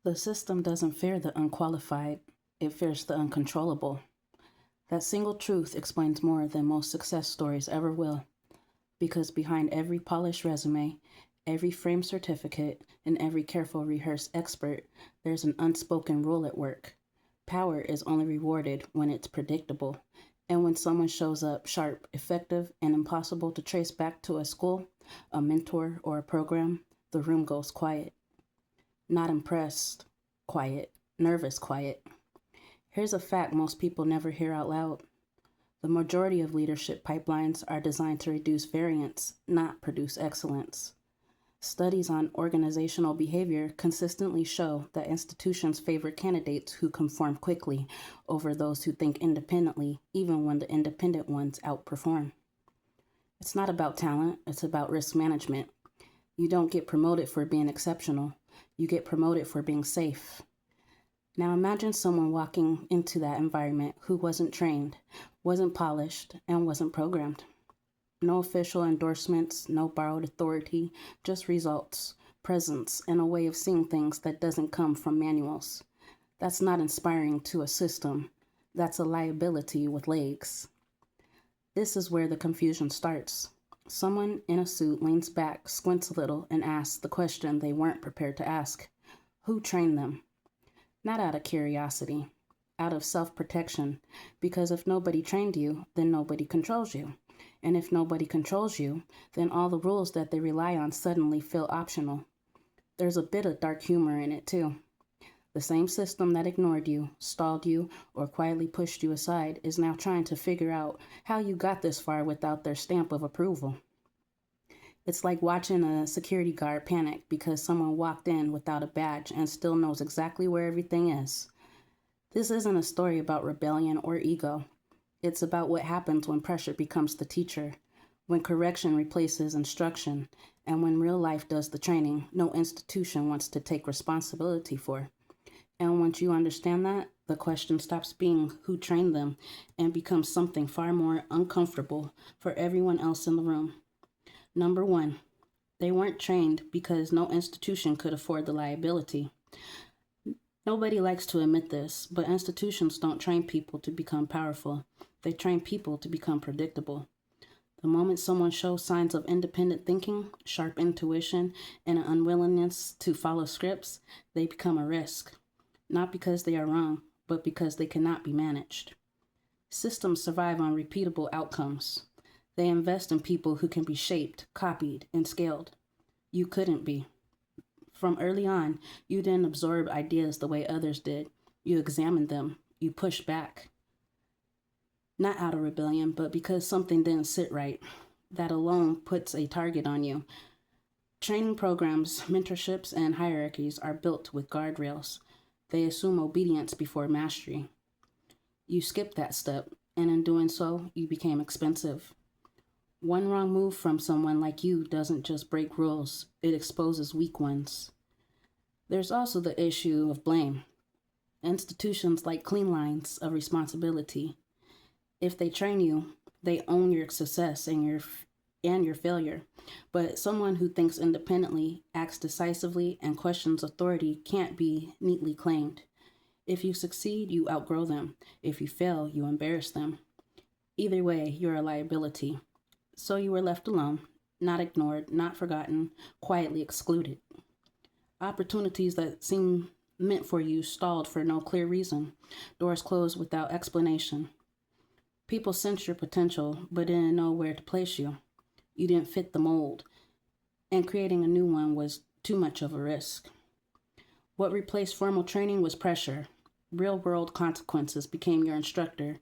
The system doesn't fear the unqualified, it fears the uncontrollable. That single truth explains more than most success stories ever will, because behind every polished resume, every framed certificate, and every careful rehearsed expert, there's an unspoken rule at work. Power is only rewarded when it's predictable, and when someone shows up sharp, effective, and impossible to trace back to a school, a mentor, or a program, the room goes quiet. Not impressed, quiet, nervous, quiet. Here's a fact most people never hear out loud. The majority of leadership pipelines are designed to reduce variance, not produce excellence. Studies on organizational behavior consistently show that institutions favor candidates who conform quickly over those who think independently, even when the independent ones outperform. It's not about talent, it's about risk management. You don't get promoted for being exceptional, you get promoted for being safe. Now imagine someone walking into that environment who wasn't trained, wasn't polished, and wasn't programmed. No official endorsements, no borrowed authority, just results, presence, and a way of seeing things that doesn't come from manuals. That's not inspiring to a system. That's a liability with legs. This is where the confusion starts. Someone in a suit leans back, squints a little, and asks the question they weren't prepared to ask. Who trained them? Not out of curiosity, out of self-protection, because if nobody trained you, then nobody controls you. And if nobody controls you, then all the rules that they rely on suddenly feel optional. There's a bit of dark humor in it too. The same system that ignored you, stalled you, or quietly pushed you aside is now trying to figure out how you got this far without their stamp of approval. It's like watching a security guard panic because someone walked in without a badge and still knows exactly where everything is. This isn't a story about rebellion or ego. It's about what happens when pressure becomes the teacher, when correction replaces instruction, and when real life does the training no institution wants to take responsibility for. And once you understand that, the question stops being who trained them and becomes something far more uncomfortable for everyone else in the room. Number one, they weren't trained because no institution could afford the liability. Nobody likes to admit this, but institutions don't train people to become powerful. They train people to become predictable. The moment someone shows signs of independent thinking, sharp intuition, and an unwillingness to follow scripts, they become a risk. Not because they are wrong, but because they cannot be managed. Systems survive on repeatable outcomes. They invest in people who can be shaped, copied, and scaled. You couldn't be. From early on, you didn't absorb ideas the way others did. You examined them. You pushed back. Not out of rebellion, but because something didn't sit right. That alone puts a target on you. Training programs, mentorships, and hierarchies are built with guardrails. They assume obedience before mastery. You skipped that step, and in doing so, you became expensive. One wrong move from someone like you doesn't just break rules, it exposes weak ones. There's also the issue of blame. Institutions like clean lines of responsibility. If they train you, they own your success and your failure. But someone who thinks independently, acts decisively, and questions authority can't be neatly claimed. If you succeed, you outgrow them. If you fail, you embarrass them. Either way, you're a liability. So you were left alone, not ignored, not forgotten, quietly excluded. Opportunities that seemed meant for you stalled for no clear reason. Doors closed without explanation. People sensed your potential, but didn't know where to place you. You didn't fit the mold, and creating a new one was too much of a risk. What replaced formal training was pressure. Real-world consequences became your instructor.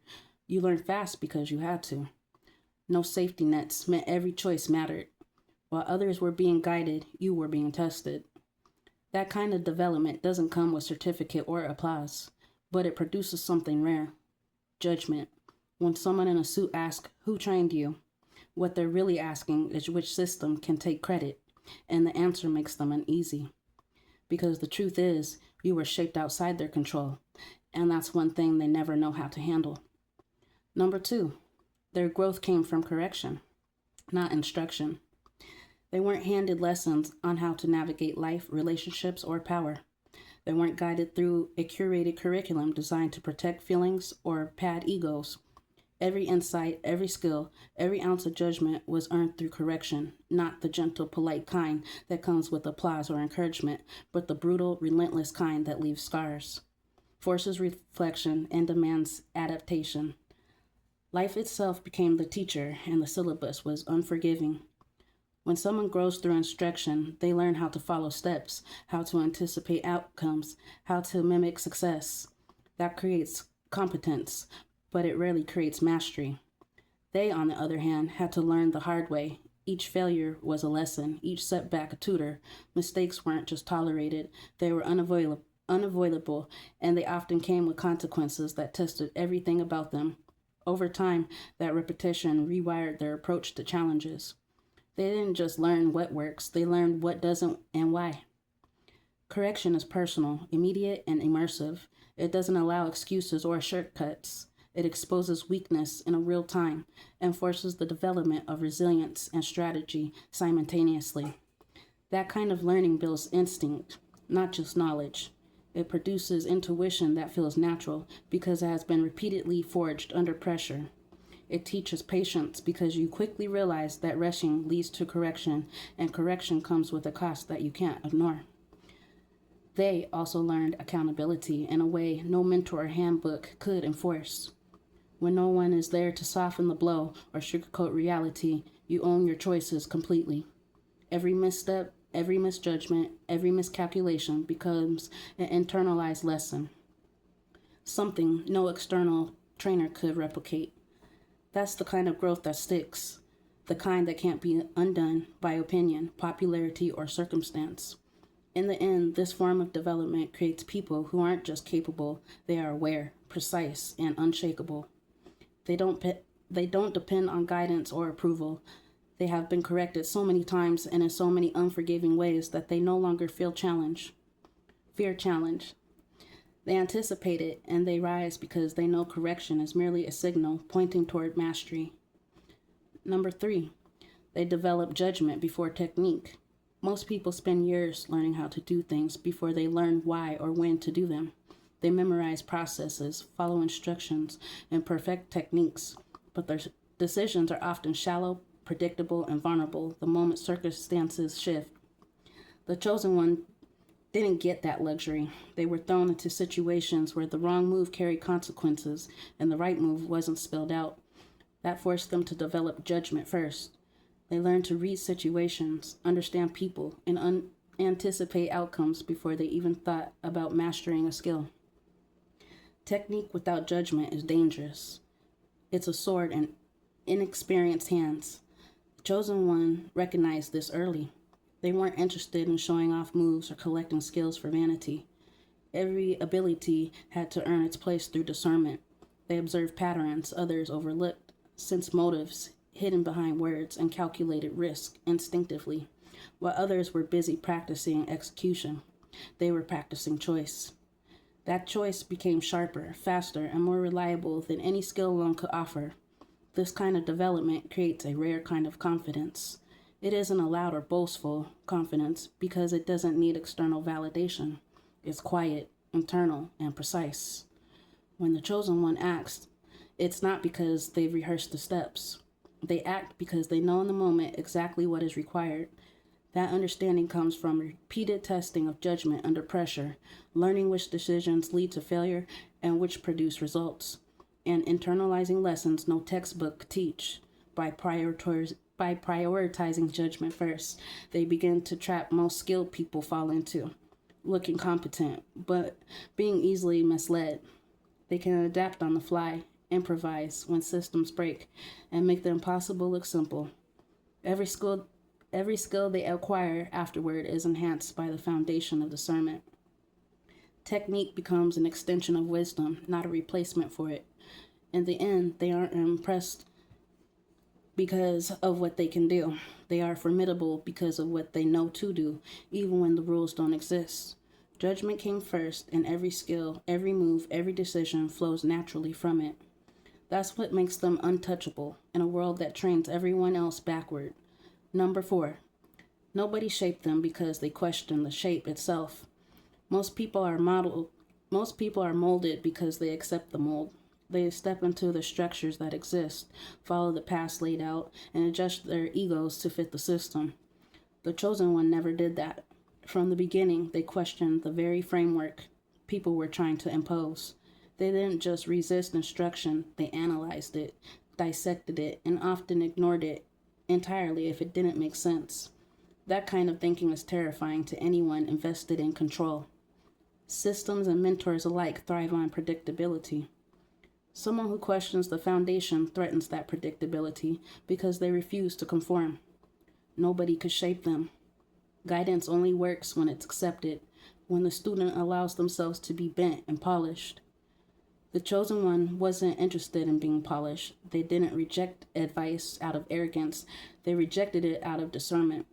You learned fast because you had to. No safety nets meant every choice mattered. While others were being guided, you were being tested. That kind of development doesn't come with certificate or applause, but it produces something rare: judgment. When someone in a suit asks, "Who trained you?" what they're really asking is which system can take credit, and the answer makes them uneasy. Because the truth is, you were shaped outside their control, and that's one thing they never know how to handle. Number two, their growth came from correction, not instruction. They weren't handed lessons on how to navigate life, relationships, or power. They weren't guided through a curated curriculum designed to protect feelings or pad egos. Every insight, every skill, every ounce of judgment was earned through correction, not the gentle, polite kind that comes with applause or encouragement, but the brutal, relentless kind that leaves scars, forces reflection, and demands adaptation. Life itself became the teacher, and the syllabus was unforgiving. When someone grows through instruction, they learn how to follow steps, how to anticipate outcomes, how to mimic success. That creates competence, but it rarely creates mastery. They, on the other hand, had to learn the hard way. Each failure was a lesson, each setback a tutor. Mistakes weren't just tolerated, they were unavoidable, and they often came with consequences that tested everything about them. Over time, that repetition rewired their approach to challenges. They didn't just learn what works, they learned what doesn't and why. Correction is personal, immediate, and immersive. It doesn't allow excuses or shortcuts. It exposes weakness in a real time and forces the development of resilience and strategy simultaneously. That kind of learning builds instinct, not just knowledge. It produces intuition that feels natural because it has been repeatedly forged under pressure. It teaches patience because you quickly realize that rushing leads to correction, and correction comes with a cost that you can't ignore. They also learned accountability in a way no mentor or handbook could enforce. When no one is there to soften the blow or sugarcoat reality, you own your choices completely. Every misstep, every misjudgment, every miscalculation becomes an internalized lesson, something no external trainer could replicate. That's the kind of growth that sticks, the kind that can't be undone by opinion, popularity, or circumstance. In the end, this form of development creates people who aren't just capable, they are aware, precise, and unshakable. They don't depend on guidance or approval. They have been corrected so many times and in so many unforgiving ways that they no longer fear challenge. They anticipate it and they rise because they know correction is merely a signal pointing toward mastery. Number 3, they develop judgment before technique. Most people spend years learning how to do things before they learn why or when to do them. They memorize processes, follow instructions, and perfect techniques, but their decisions are often shallow, predictable, and vulnerable the moment circumstances shift. The chosen one didn't get that luxury. They were thrown into situations where the wrong move carried consequences and the right move wasn't spelled out. That forced them to develop judgment first. They learned to read situations, understand people, and anticipate outcomes before they even thought about mastering a skill. Technique without judgment is dangerous. It's a sword in inexperienced hands. The chosen one recognized this early. They weren't interested in showing off moves or collecting skills for vanity. Every ability had to earn its place through discernment. They observed patterns others overlooked, sensed motives hidden behind words, and calculated risk instinctively. While others were busy practicing execution, they were practicing choice. That choice became sharper, faster, and more reliable than any skill alone could offer. This kind of development creates a rare kind of confidence. It isn't a loud or boastful confidence because it doesn't need external validation. It's quiet, internal, and precise. When the chosen one acts, it's not because they've rehearsed the steps. They act because they know in the moment exactly what is required. That understanding comes from repeated testing of judgment under pressure, learning which decisions lead to failure and which produce results, and internalizing lessons no textbook could teach. By prioritizing judgment first, they begin to trap most skilled people fall into, looking competent, but being easily misled. They can adapt on the fly, improvise when systems break, and make the impossible look simple. Every skill they acquire afterward is enhanced by the foundation of discernment. Technique becomes an extension of wisdom, not a replacement for it. In the end, they aren't impressed because of what they can do. They are formidable because of what they know to do, even when the rules don't exist. Judgment came first, and every skill, every move, every decision flows naturally from it. That's what makes them untouchable in a world that trains everyone else backward. Number 4, nobody shaped them because they questioned the shape itself. Most people are modeled Most people are molded because they accept the mold. They step into the structures that exist, follow the paths laid out, and adjust their egos to fit the system. The chosen one never did that. From the beginning, they questioned the very framework people were trying to impose. They didn't just resist instruction, they analyzed it, dissected it, and often ignored it entirely if it didn't make sense. That kind of thinking is terrifying to anyone invested in control. Systems and mentors alike thrive on predictability. Someone who questions the foundation threatens that predictability because they refuse to conform. Nobody could shape them. Guidance only works when it's accepted, when the student allows themselves to be bent and polished. The chosen one wasn't interested in being polished. They didn't reject advice out of arrogance, they rejected it out of discernment.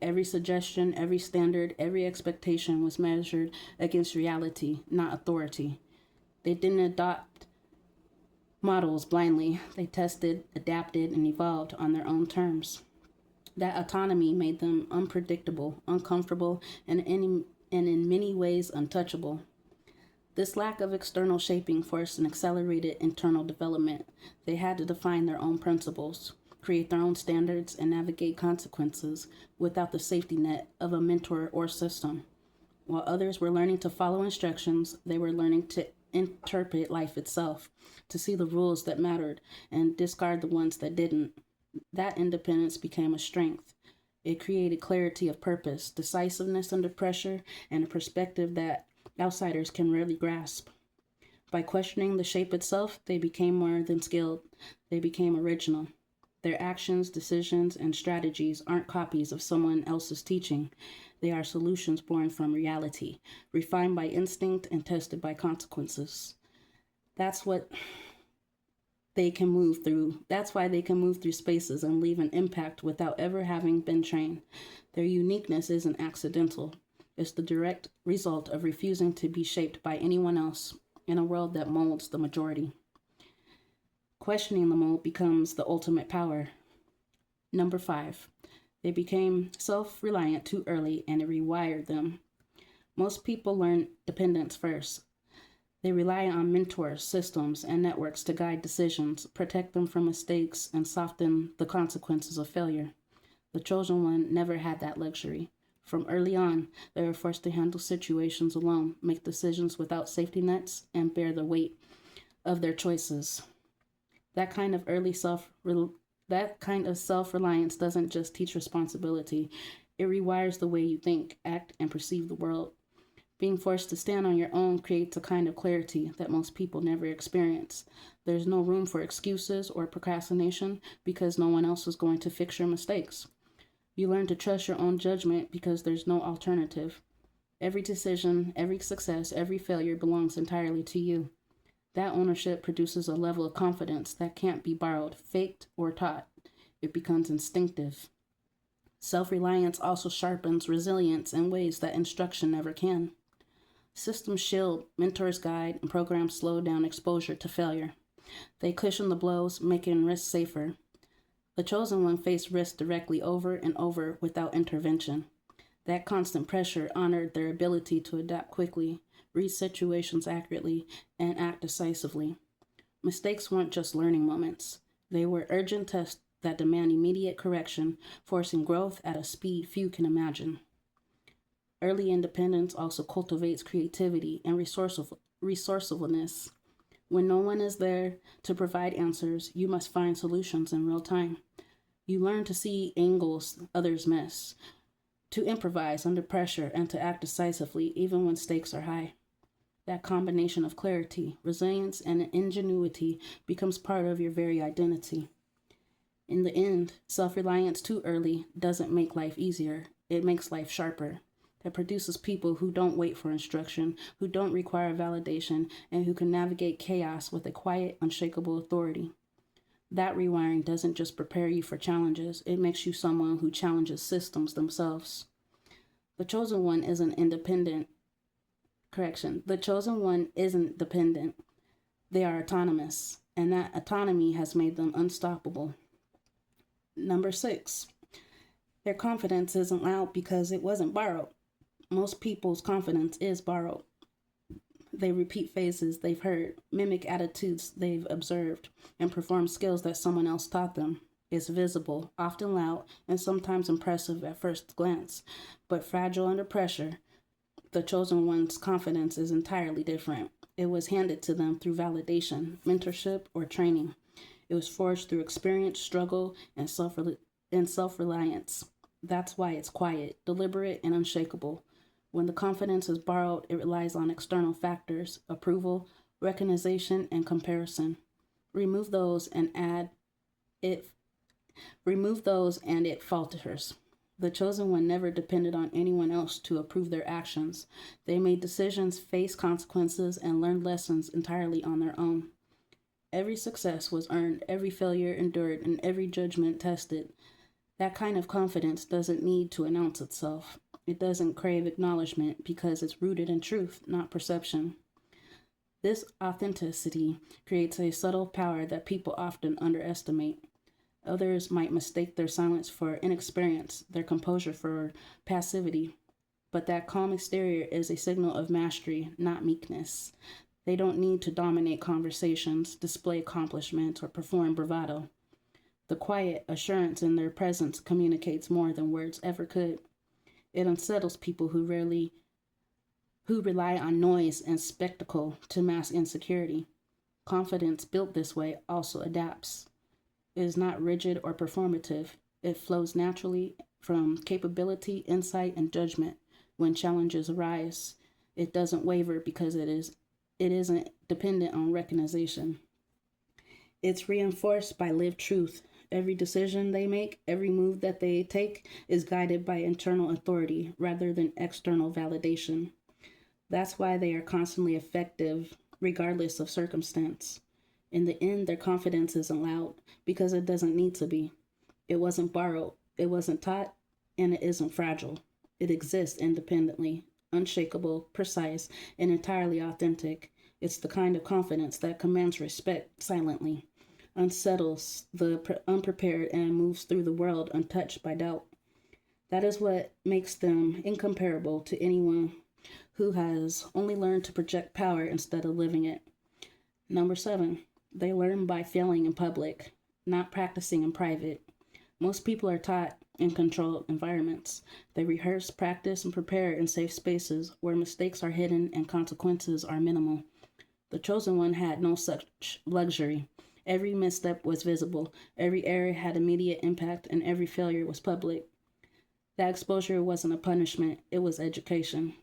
Every suggestion, every standard, every expectation was measured against reality, not authority. They didn't adopt models blindly. They tested, adapted, and evolved on their own terms. That autonomy made them unpredictable, uncomfortable, and in many ways untouchable. This lack of external shaping forced an accelerated internal development. They had to define their own principles, create their own standards, and navigate consequences without the safety net of a mentor or system. While others were learning to follow instructions, they were learning to interpret life itself, to see the rules that mattered and discard the ones that didn't. That independence became a strength. It created clarity of purpose, decisiveness under pressure, and a perspective that outsiders can rarely grasp. By questioning the shape itself, they became more than skilled. They became original. Their actions, decisions, and strategies aren't copies of someone else's teaching. They are solutions born from reality, refined by instinct and tested by consequences. That's what they can move through. That's why they can move through spaces and leave an impact without ever having been trained. Their uniqueness isn't accidental. It's the direct result of refusing to be shaped by anyone else in a world that molds the majority. Questioning the mold becomes the ultimate power. Number 5, they became self-reliant too early and it rewired them. Most people learn dependence first. They rely on mentors, systems, and networks to guide decisions, protect them from mistakes, and soften the consequences of failure. The chosen one never had that luxury. From early on, they were forced to handle situations alone, make decisions without safety nets, and bear the weight of their choices. That kind of self-reliance doesn't just teach responsibility, it rewires the way you think, act, and perceive the world. Being forced to stand on your own creates a kind of clarity that most people never experience. There's no room for excuses or procrastination because no one else is going to fix your mistakes. You learn to trust your own judgment because there's no alternative. Every decision, every success, every failure belongs entirely to you. That ownership produces a level of confidence that can't be borrowed, faked, or taught. It becomes instinctive. Self-reliance also sharpens resilience in ways that instruction never can. Systems shield, mentors guide, and programs slow down exposure to failure. They cushion the blows, making risk safer. The chosen one faced risk directly over and over without intervention. That constant pressure honored their ability to adapt quickly, read situations accurately, and act decisively. Mistakes weren't just learning moments. They were urgent tests that demand immediate correction, forcing growth at a speed few can imagine. Early independence also cultivates creativity and resourcefulness. When no one is there to provide answers, you must find solutions in real time. You learn to see angles others miss, to improvise under pressure, and to act decisively even when stakes are high. That combination of clarity, resilience, and ingenuity becomes part of your very identity. In the end, self-reliance too early doesn't make life easier. It makes life sharper. It produces people who don't wait for instruction, who don't require validation, and who can navigate chaos with a quiet, unshakable authority. That rewiring doesn't just prepare you for challenges, it makes you someone who challenges systems themselves. The chosen one isn't dependent. They are autonomous, and that autonomy has made them unstoppable. Number 6, their confidence isn't loud because it wasn't borrowed. Most people's confidence is borrowed. They repeat phrases they've heard, mimic attitudes they've observed, and perform skills that someone else taught them. It's visible, often loud, and sometimes impressive at first glance, but fragile under pressure. The chosen one's confidence is entirely different. It was handed to them through validation, mentorship, or training. It was forged through experience, struggle, and self-reliance. That's why it's quiet, deliberate, and unshakable. When the confidence is borrowed, it relies on external factors, approval, recognition, and comparison. Remove those and add it Remove those and it falters. The chosen one never depended on anyone else to approve their actions. They made decisions, faced consequences, and learned lessons entirely on their own. Every success was earned, every failure endured, and every judgment tested. That kind of confidence doesn't need to announce itself. It doesn't crave acknowledgement because it's rooted in truth, not perception. This authenticity creates a subtle power that people often underestimate. Others might mistake their silence for inexperience, their composure for passivity. But that calm exterior is a signal of mastery, not meekness. They don't need to dominate conversations, display accomplishments, or perform bravado. The quiet assurance in their presence communicates more than words ever could. It unsettles people who rely on noise and spectacle to mask insecurity. Confidence built this way also adapts. It is not rigid or performative. It flows naturally from capability, insight, and judgment. When challenges arise, it doesn't waver because it isn't dependent on recognition. It's reinforced by lived truth. Every decision they make, every move that they take is guided by internal authority rather than external validation. That's why they are constantly effective regardless of circumstance. In the end, their confidence isn't loud because it doesn't need to be. It wasn't borrowed, it wasn't taught, and it isn't fragile. It exists independently, unshakable, precise, and entirely authentic. It's the kind of confidence that commands respect silently, unsettles the unprepared, and moves through the world untouched by doubt. That is what makes them incomparable to anyone who has only learned to project power instead of living it. Number 7. They learn by failing in public, not practicing in private. Most people are taught in controlled environments. They rehearse, practice, and prepare in safe spaces where mistakes are hidden and consequences are minimal. The chosen one had no such luxury. Every misstep was visible, every error had immediate impact, and every failure was public. That exposure wasn't a punishment, it was education.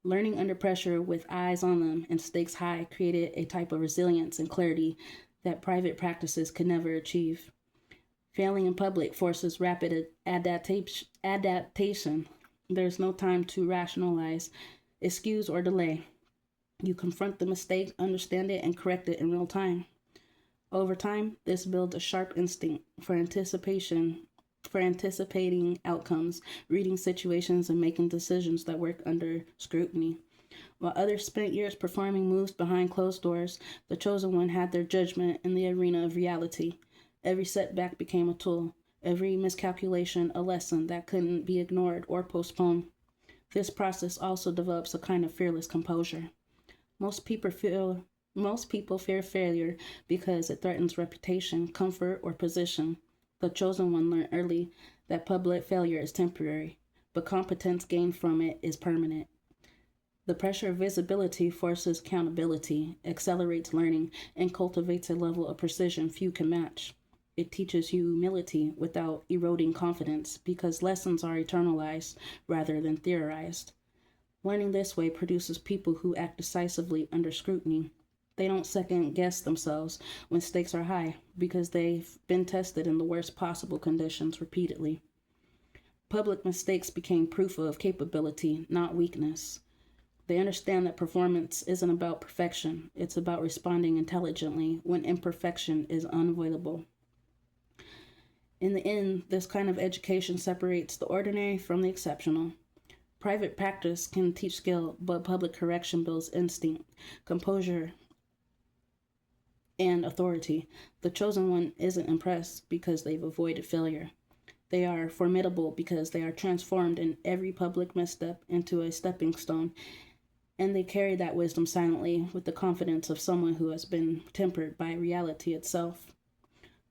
Learning under pressure with eyes on them and stakes high created a type of resilience and clarity that private practices could never achieve. Failing in public forces rapid adaptation. There's no time to rationalize, excuse, or delay. You confront the mistake, understand it, and correct it in real time. Over time, this builds a sharp instinct for anticipating outcomes, reading situations, and making decisions that work under scrutiny. While others spent years performing moves behind closed doors, the chosen one had their judgment in the arena of reality. Every setback became a tool, every miscalculation a lesson that couldn't be ignored or postponed. This process also develops a kind of fearless composure. Most people fear failure because it threatens reputation, comfort, or position. The chosen one learned early that public failure is temporary, but competence gained from it is permanent. The pressure of visibility forces accountability, accelerates learning, and cultivates a level of precision few can match. It teaches humility without eroding confidence because lessons are eternalized rather than theorized. Learning this way produces people who act decisively under scrutiny. They don't second guess themselves when stakes are high because they've been tested in the worst possible conditions repeatedly. Public mistakes became proof of capability, not weakness. They understand that performance isn't about perfection, it's about responding intelligently when imperfection is unavoidable. In the end, this kind of education separates the ordinary from the exceptional. Private practice can teach skill, but public correction builds instinct, composure, and authority. The chosen one isn't impressed because they've avoided failure. They are formidable because they are transformed in every public misstep into a stepping stone, and they carry that wisdom silently with the confidence of someone who has been tempered by reality itself.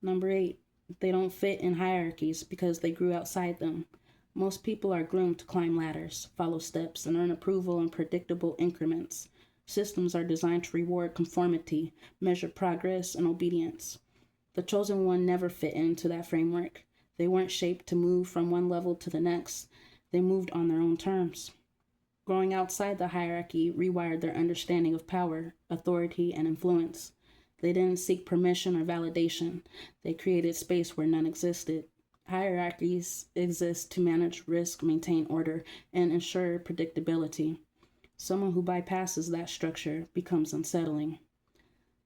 Number 8, they don't fit in hierarchies because they grew outside them. Most people are groomed to climb ladders, follow steps, and earn approval in predictable increments. Systems are designed to reward conformity, measure progress, and obedience. The chosen one never fit into that framework. They weren't shaped to move from one level to the next. They moved on their own terms. Growing outside the hierarchy rewired their understanding of power, authority, and influence. They didn't seek permission or validation. They created space where none existed. Hierarchies exist to manage risk, maintain order, and ensure predictability. Someone who bypasses that structure becomes unsettling.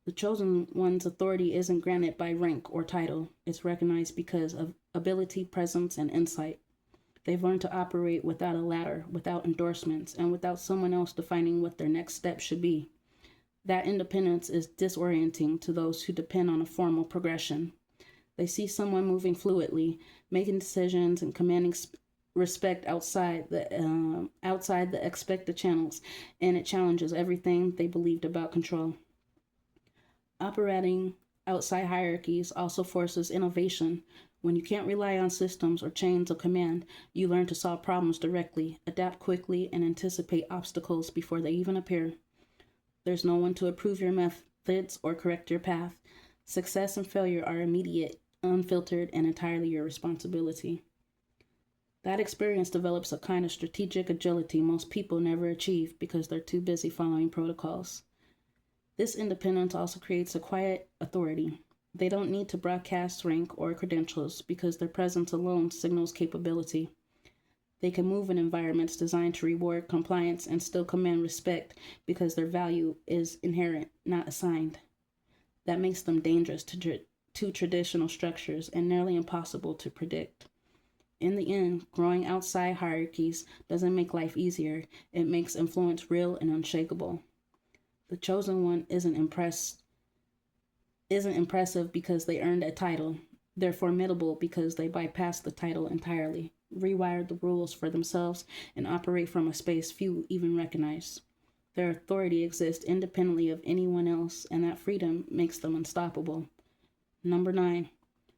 The chosen one's authority isn't granted by rank or title. It's recognized because of ability, presence, and insight. They've learned to operate without a ladder, without endorsements, and without someone else defining what their next step should be. That independence is disorienting to those who depend on a formal progression. They see someone moving fluidly, making decisions and commanding respect outside the expected channels, and it challenges everything they believed about control. Operating outside hierarchies also forces innovation. When you can't rely on systems or chains of command, you learn to solve problems directly, adapt quickly, and anticipate obstacles before they even appear. There's no one to approve your methods or correct your path. Success and failure are immediate, unfiltered, and entirely your responsibility. That experience develops a kind of strategic agility most people never achieve because they're too busy following protocols. This independence also creates a quiet authority. They don't need to broadcast rank or credentials because their presence alone signals capability. They can move in environments designed to reward compliance and still command respect because their value is inherent, not assigned. That makes them dangerous to traditional structures and nearly impossible to predict. In the end, growing outside hierarchies doesn't make life easier, it makes influence real and unshakable. The chosen one isn't impressive because they earned a title. They're formidable because they bypass the title entirely, rewire the rules for themselves, and operate from a space few even recognize. Their authority exists independently of anyone else, and that freedom makes them unstoppable. Number 9,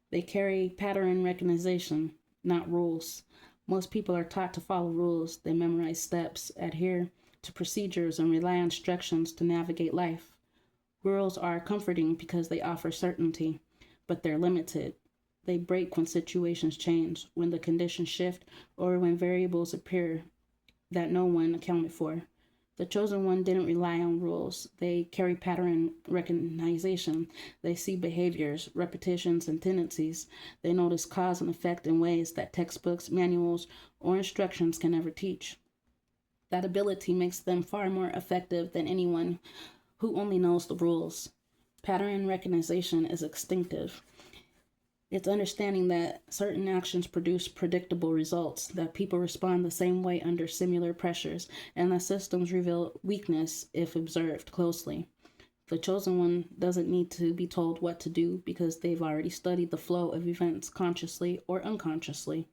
they carry pattern recognition, not rules. Most people are taught to follow rules. They memorize steps, adhere to procedures, and rely on instructions to navigate life. Rules are comforting because they offer certainty, but they're limited. They break when situations change, when the conditions shift, or when variables appear that no one accounted for. The chosen one didn't rely on rules. They carry pattern recognition. They see behaviors, repetitions, and tendencies. They notice cause and effect in ways that textbooks, manuals, or instructions can never teach. That ability makes them far more effective than anyone who only knows the rules. Pattern recognition is instinctive. It's understanding that certain actions produce predictable results, that people respond the same way under similar pressures, and that systems reveal weakness if observed closely. The chosen one doesn't need to be told what to do because they've already studied the flow of events consciously or unconsciously.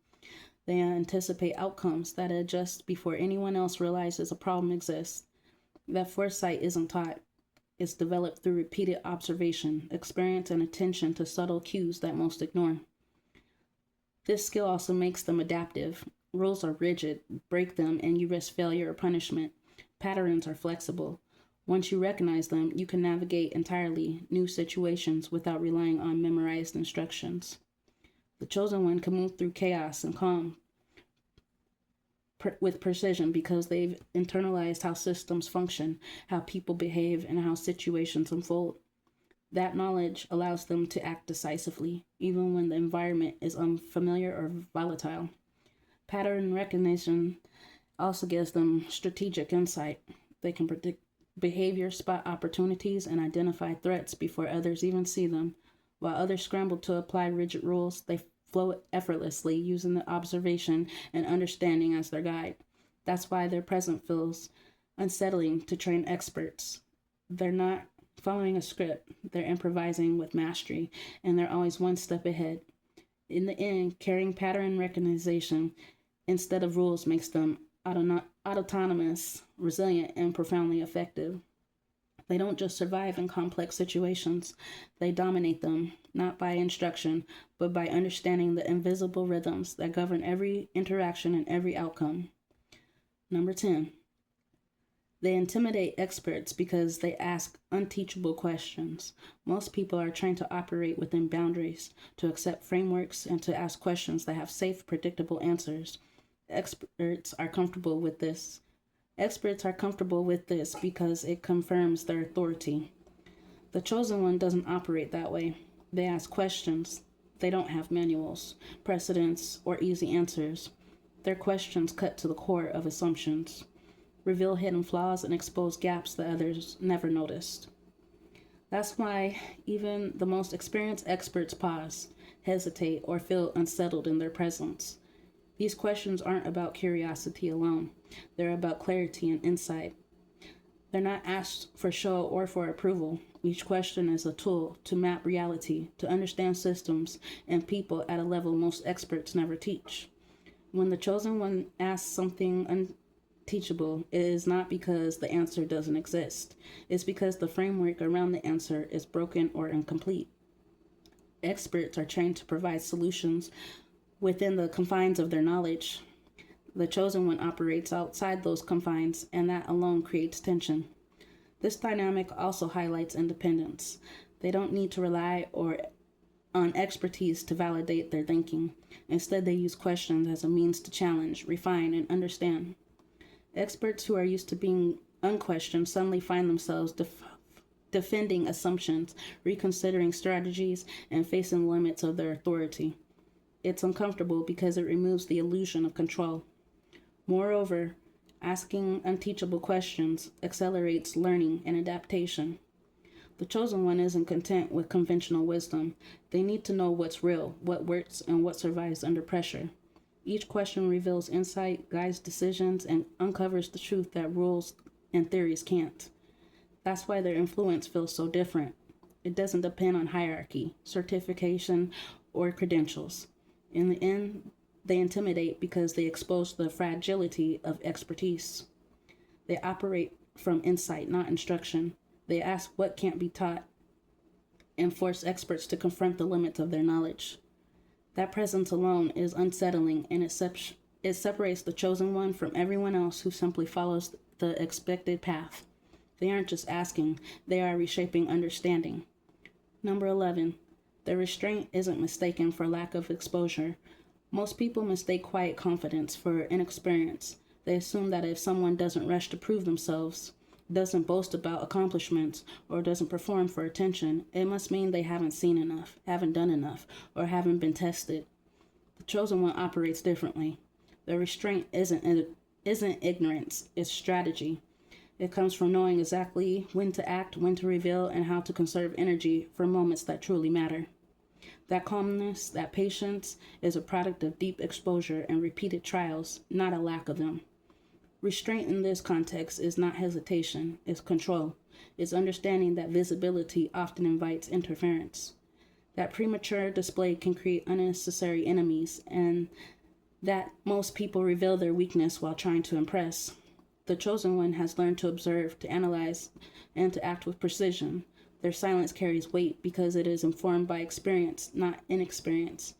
They anticipate outcomes that adjust before anyone else realizes a problem exists. That foresight isn't taught. It's developed through repeated observation, experience, and attention to subtle cues that most ignore. This skill also makes them adaptive. Rules are rigid, break them, and you risk failure or punishment. Patterns are flexible. Once you recognize them, you can navigate entirely new situations without relying on memorized instructions. The chosen one can move through chaos and calm with precision because they've internalized how systems function, how people behave, and how situations unfold. That knowledge allows them to act decisively, even when the environment is unfamiliar or volatile. Pattern recognition also gives them strategic insight. They can predict behavior, spot opportunities, and identify threats before others even see them. While others scramble to apply rigid rules, they flow effortlessly, using the observation and understanding as their guide. That's why their presence feels unsettling to trained experts. They're not following a script, they're improvising with mastery, and they're always one step ahead. In the end, carrying pattern recognition instead of rules makes them autonomous, resilient, and profoundly effective. They don't just survive in complex situations, they dominate them, not by instruction, but by understanding the invisible rhythms that govern every interaction and every outcome. Number 10, they intimidate experts because they ask unteachable questions. Most people are trained to operate within boundaries, to accept frameworks, and to ask questions that have safe, predictable answers. Experts are comfortable with this. Experts are comfortable with this because it confirms their authority. The chosen one doesn't operate that way. They ask questions. They don't have manuals, precedents, or easy answers. Their questions cut to the core of assumptions, reveal hidden flaws, and expose gaps that others never noticed. That's why even the most experienced experts pause, hesitate, or feel unsettled in their presence. These questions aren't about curiosity alone. They're about clarity and insight. They're not asked for show or for approval. Each question is a tool to map reality, to understand systems and people at a level most experts never teach. When the chosen one asks something unteachable, it is not because the answer doesn't exist. It's because the framework around the answer is broken or incomplete. Experts are trained to provide solutions within the confines of their knowledge. The chosen one operates outside those confines, and that alone creates tension. This dynamic also highlights independence. They don't need to rely on expertise to validate their thinking. Instead, they use questions as a means to challenge, refine, and understand. Experts who are used to being unquestioned suddenly find themselves defending assumptions, reconsidering strategies, and facing the limits of their authority. It's uncomfortable because it removes the illusion of control. Moreover, asking unteachable questions accelerates learning and adaptation. The chosen one isn't content with conventional wisdom. They need to know what's real, what works, and what survives under pressure. Each question reveals insight, guides decisions, and uncovers the truth that rules and theories can't. That's why their influence feels so different. It doesn't depend on hierarchy, certification, or credentials. In the end, they intimidate because they expose the fragility of expertise. They operate from insight, not instruction. They ask what can't be taught and force experts to confront the limits of their knowledge. That presence alone is unsettling, and it separates the chosen one from everyone else who simply follows the expected path. They aren't just asking, they are reshaping understanding. Number 11, the restraint isn't mistaken for lack of exposure. Most people mistake quiet confidence for inexperience. They assume that if someone doesn't rush to prove themselves, doesn't boast about accomplishments, or doesn't perform for attention, it must mean they haven't seen enough, haven't done enough, or haven't been tested. The chosen one operates differently. The restraint isn't ignorance, it's strategy. It comes from knowing exactly when to act, when to reveal, and how to conserve energy for moments that truly matter. That calmness, that patience, is a product of deep exposure and repeated trials, not a lack of them. Restraint in this context is not hesitation, it's control. It's understanding that visibility often invites interference. That premature display can create unnecessary enemies, and that most people reveal their weakness while trying to impress. The chosen one has learned to observe, to analyze, and to act with precision. Their silence carries weight because it is informed by experience, not inexperience.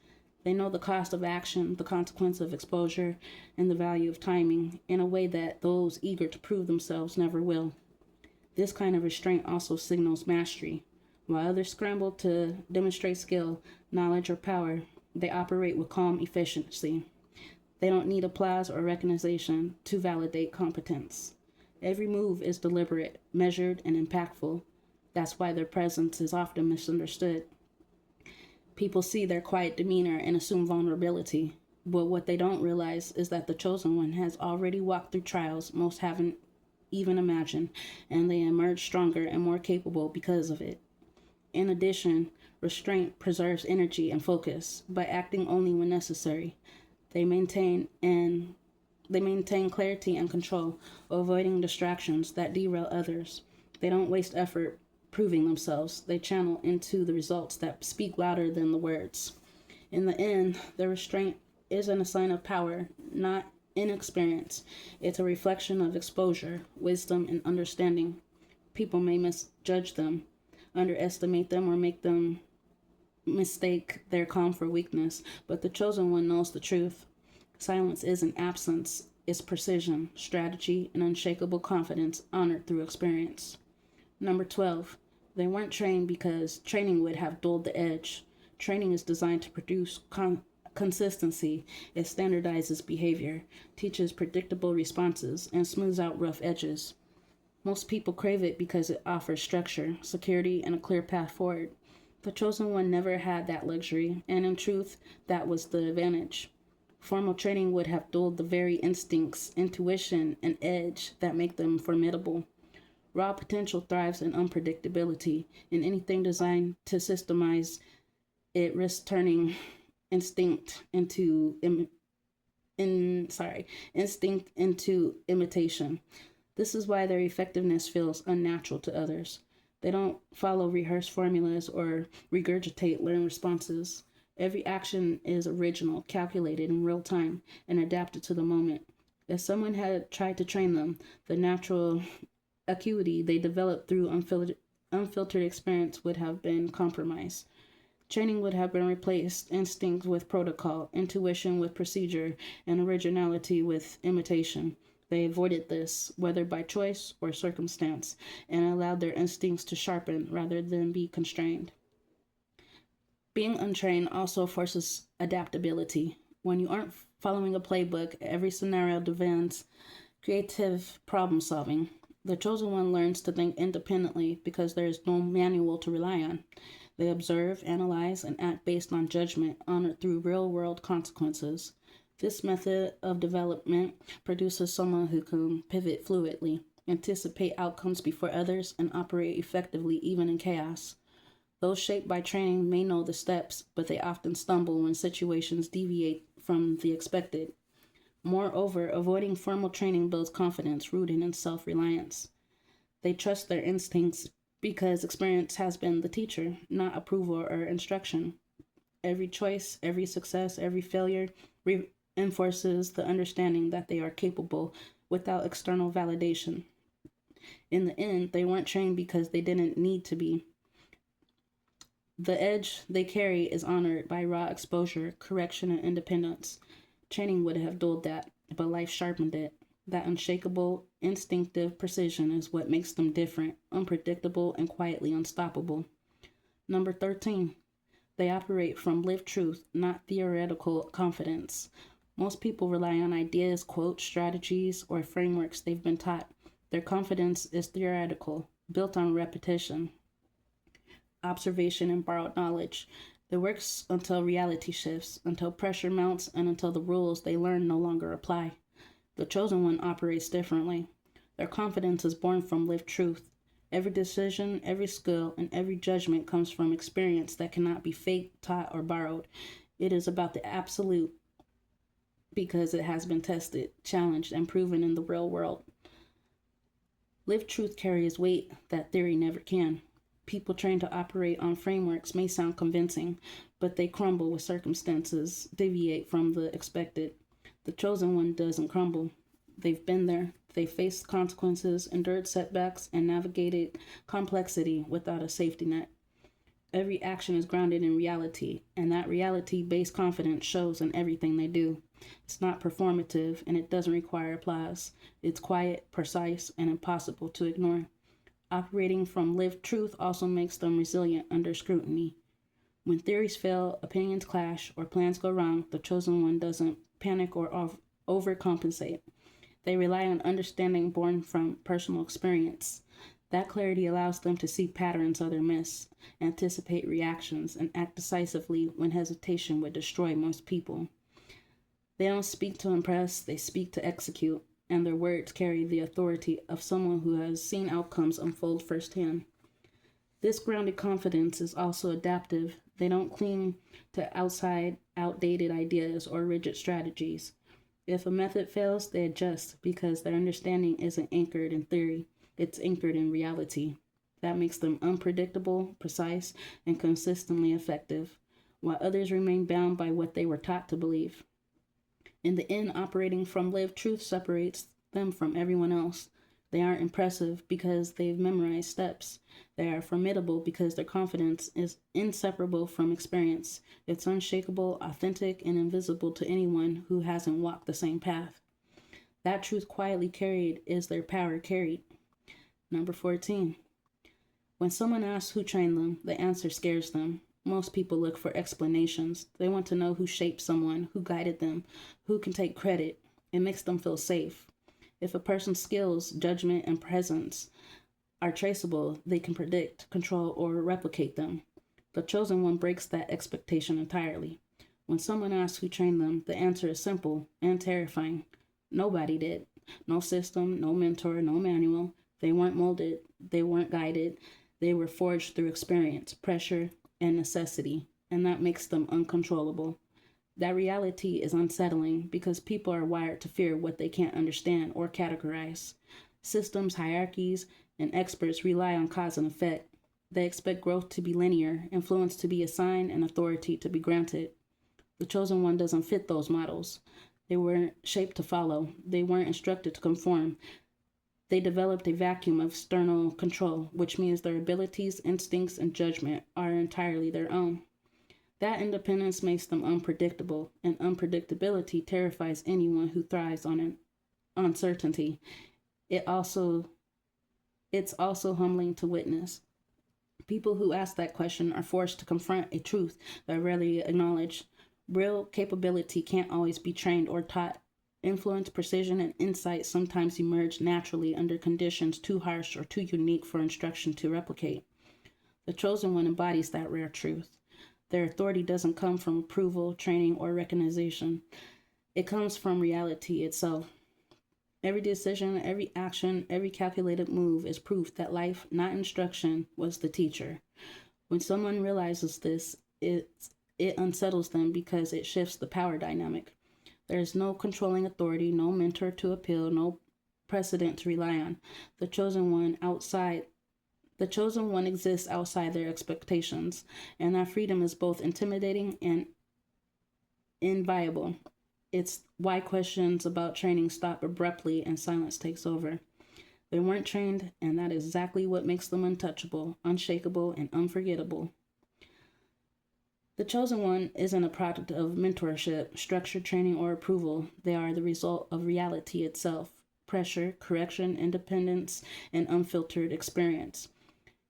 They know the cost of action, the consequence of exposure, and the value of timing in a way that those eager to prove themselves never will. This kind of restraint also signals mastery. While others scramble to demonstrate skill, knowledge, or power, they operate with calm efficiency. They don't need applause or recognition to validate competence. Every move is deliberate, measured, and impactful. That's why their presence is often misunderstood. People see their quiet demeanor and assume vulnerability, but what they don't realize is that the chosen one has already walked through trials most haven't even imagined, and they emerge stronger and more capable because of it. In addition, restraint preserves energy and focus by acting only when necessary. They maintain clarity and control, avoiding distractions that derail others. They don't waste effort proving themselves. They channel into the results that speak louder than the words. In the end, the restraint isn't a sign of power, not inexperience. It's a reflection of exposure, wisdom, and understanding. People may misjudge them, underestimate them, or make them mistake their calm for weakness, but the chosen one knows the truth. Silence isn't absence, it's precision, strategy, and unshakable confidence honored through experience. Number 12. They weren't trained because training would have dulled the edge. Training is designed to produce consistency. It standardizes behavior, teaches predictable responses, and smooths out rough edges. Most people crave it because it offers structure, security, and a clear path forward. The chosen one never had that luxury, and in truth, that was the advantage. Formal training would have dulled the very instincts, intuition, and edge that make them formidable. Raw potential thrives in unpredictability, and anything designed to systemize it risks turning instinct into imitation. This is why their effectiveness feels unnatural to others. They don't follow rehearsed formulas or regurgitate learned responses. Every action is original, calculated in real time, and adapted to the moment. If someone had tried to train them, the natural acuity they developed through unfiltered experience would have been compromised. Training would have been replaced instinct with protocol, intuition with procedure, and originality with imitation. They avoided this, whether by choice or circumstance, and allowed their instincts to sharpen rather than be constrained. Being untrained also forces adaptability. When you aren't following a playbook, every scenario demands creative problem solving. The chosen one learns to think independently because there is no manual to rely on. They observe, analyze, and act based on judgment honored through real world consequences. This method of development produces someone who can pivot fluidly, anticipate outcomes before others, and operate effectively even in chaos. Those shaped by training may know the steps, but they often stumble when situations deviate from the expected. Moreover, avoiding formal training builds confidence rooted in self reliance. They trust their instincts because experience has been the teacher, not approval or instruction. Every choice, every success, every failure reinforces the understanding that they are capable without external validation. In the end, they weren't trained because they didn't need to be. The edge they carry is honored by raw exposure, correction, and independence. Training would have dulled that, but life sharpened it. That unshakable, instinctive precision is what makes them different, unpredictable, and quietly unstoppable. Number 13. They operate from lived truth, not theoretical confidence. Most people rely on ideas, quotes, strategies, or frameworks they've been taught. Their confidence is theoretical, built on repetition, observation, and borrowed knowledge. It works until reality shifts, until pressure mounts, and until the rules they learn no longer apply. The chosen one operates differently. Their confidence is born from lived truth. Every decision, every skill, and every judgment comes from experience that cannot be faked, taught, or borrowed. It is about the absolute because it has been tested, challenged, and proven in the real world. Lived truth carries weight that theory never can. People trained to operate on frameworks may sound convincing, but they crumble when circumstances deviate from the expected. The chosen one doesn't crumble. They've been there. They faced consequences, endured setbacks, and navigated complexity without a safety net. Every action is grounded in reality, and that reality-based confidence shows in everything they do. It's not performative, and it doesn't require applause. It's quiet, precise, and impossible to ignore. Operating from lived truth also makes them resilient under scrutiny. When theories fail, opinions clash, or plans go wrong, the chosen one doesn't panic or overcompensate. They rely on understanding born from personal experience. That clarity allows them to see patterns others miss, anticipate reactions, and act decisively when hesitation would destroy most people. They don't speak to impress, they speak to execute, and their words carry the authority of someone who has seen outcomes unfold firsthand. This grounded confidence is also adaptive. They don't cling to outdated ideas or rigid strategies. If a method fails, they adjust because their understanding isn't anchored in theory, it's anchored in reality. That makes them unpredictable, precise, and consistently effective. while others remain bound by what they were taught to believe. In the end, operating from lived truth separates them from everyone else. They aren't impressive because they've memorized steps. They are formidable because their confidence is inseparable from experience. It's unshakable, authentic, and invisible to anyone who hasn't walked the same path. That truth quietly carried is their power carried. Number 14. When someone asks who trained them, the answer scares them. Most people look for explanations. They want to know who shaped someone, who guided them, who can take credit. It makes them feel safe. If a person's skills, judgment, and presence are traceable, they can predict, control, or replicate them. The chosen one breaks that expectation entirely. When someone asks who trained them, the answer is simple and terrifying. Nobody did. No system, no mentor, no manual. They weren't molded. They weren't guided. They were forged through experience, pressure, and necessity, and that makes them uncontrollable. That reality is unsettling because people are wired to fear what they can't understand or categorize. Systems, hierarchies, and experts rely on cause and effect. They expect growth to be linear, influence to be assigned, and authority to be granted. The chosen one doesn't fit those models. They weren't shaped to follow. They weren't instructed to conform. They developed a vacuum of external control, which means their abilities, instincts, and judgment are entirely their own. That independence makes them unpredictable, and unpredictability terrifies anyone who thrives on an uncertainty. It's also humbling to witness. People who ask that question are forced to confront a truth they're rarely acknowledged. Real capability can't always be trained or taught. Influence, precision, and insight sometimes emerge naturally under conditions too harsh or too unique for instruction to replicate. The chosen one embodies that rare truth. Their authority doesn't come from approval, training, or recognition. It comes from reality itself. Every decision, every action, every calculated move is proof that life, not instruction, was the teacher. When someone realizes this, it unsettles them because it shifts the power dynamic. There is no controlling authority, no mentor to appeal, no precedent to rely on. The chosen one exists outside their expectations, and that freedom is both intimidating and inviolable. It's why questions about training stop abruptly and silence takes over. They weren't trained, and that is exactly what makes them untouchable, unshakable, and unforgettable. The chosen one isn't a product of mentorship, structured training, or approval. They are the result of reality itself: pressure, correction, independence, and unfiltered experience.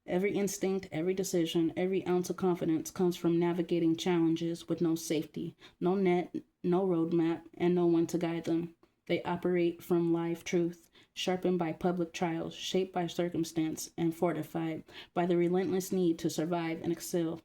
Every instinct, every decision, every ounce of confidence comes from navigating challenges with no safety, no net, no roadmap, and no one to guide them. They operate from live truth, sharpened by public trials, shaped by circumstance, and fortified by the relentless need to survive and excel.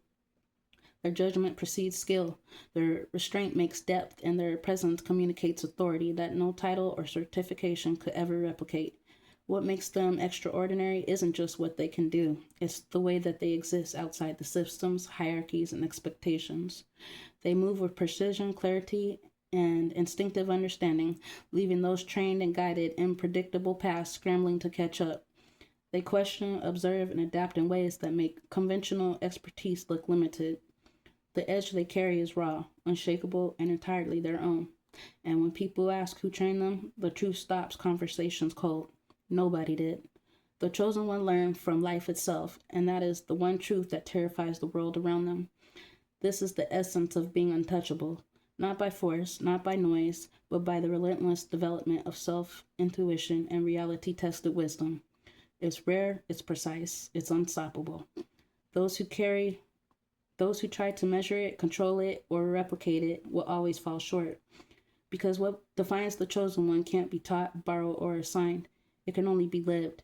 Their judgment precedes skill, their restraint makes depth, and their presence communicates authority that no title or certification could ever replicate. What makes them extraordinary isn't just what they can do, it's the way that they exist outside the systems, hierarchies, and expectations. They move with precision, clarity, and instinctive understanding, leaving those trained and guided in predictable paths scrambling to catch up. They question, observe, and adapt in ways that make conventional expertise look limited. The edge they carry is raw, unshakable, and entirely their own. And when people ask who trained them, the truth stops conversations cold. Nobody did. The chosen one learned from life itself, and that is the one truth that terrifies the world around them. This is the essence of being untouchable, not by force, not by noise, but by the relentless development of self-intuition and reality-tested wisdom. It's rare, it's precise, it's unstoppable. Those who try to measure it, control it, or replicate it will always fall short. Because what defines the chosen one can't be taught, borrowed, or assigned. It can only be lived.